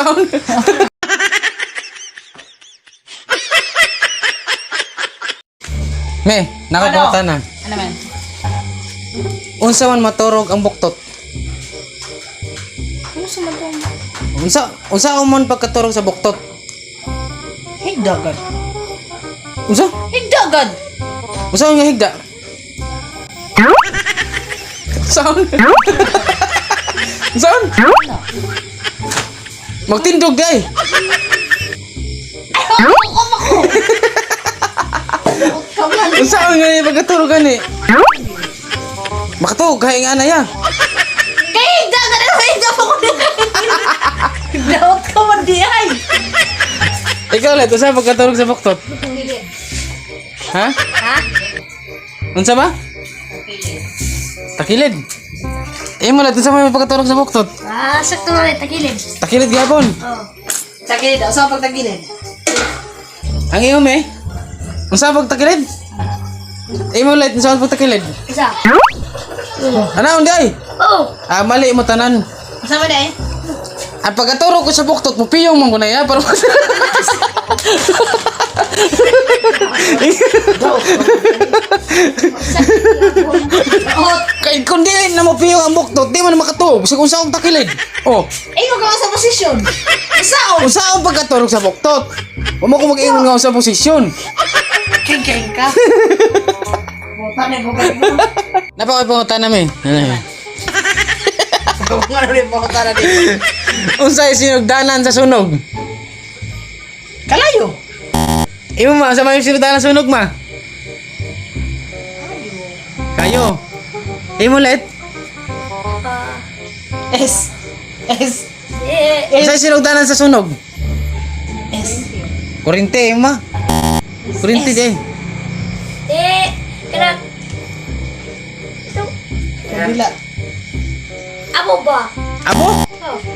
Sound. Me, nakabutan na. Ano man? Unsa man maturog ang buktot? Ano sa matong? Unsa man pagkaturog sa buktot? Higdagan. Unsa? Higdagan! Unsa nga higda? Sound. Sound. Magtindog day. Ay, hukom ako! Kaman. Unsa nga ni pagkaturog gani? Makatug kay nga na ya. Kaya higdagan! Ano higdagan ako din? Higdagan ka man di ay! Ikaw ulit, unsa pagkaturog sa buktot? Ha? Ha? Unsa ba? Takilid. Imo ulit, unsa may pagkaturog sa buktot? Ah, sakto na rin. Takilid. Takilid gapon. Oo. Takilid. O, saan pag takilid? Ang imo me? Unsa pagtakilid? Imo ulit, unsa pagtakilid? Isa. Ana unday? Oo. Ah, mali mo tanan. Saan ba na eh? At pagkaturo ko sa buktot, mupiyong mo na ya. Para kay kung di na mupiyong ang buktot, di mo na makatuog. Kasi kung saan takilid. Oh, Eh, huwag ako sa posisyon. Isao. kung saan pagkaturog sa buktot. Huwag mo ko mag-ingon nga sa posisyon. King ka. Buta na buka mo. Napakipungutan namin. Huwag nga rin buta na din. Unsay sinugdanan sa sunog? Kalayo. Imo ma, sa may sinugdanan sa sunog ma? Kayo. Imo let? S. Unsay sinugdanan sa sunog? S. Kurente, imo ma. Kurente din. Kanang Kabila. amo ba? Amo?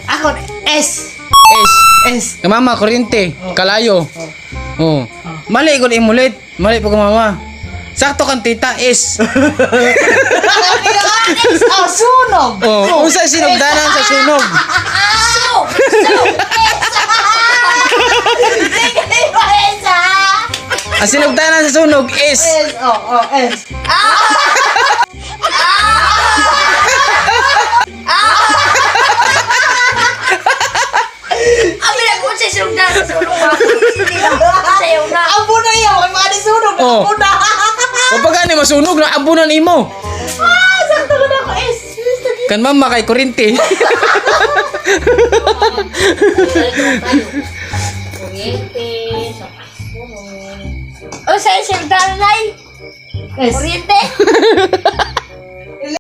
Ako, S. Es. S. Kamama, kurente. Kalayo. Oh. Mali ko imo let. Mali po kamama. Sakto kan tita is. S. Oh, sunog. Oh, unsay sinugdanan sa sunog? So! Sige ba, S, ah? Ang sinugdanan sa sunog is S. Oh, S. Abi na kung sa sulong na. Sulong na. Sayo na. Abo na yan. Huwag mga sunog. Oh. Abo na. kapag ani masunog na abunan imo. Sakto ko na ako, S. Kan mama kay kurente. Kuryente. O sa sulong na. S. Kuryente.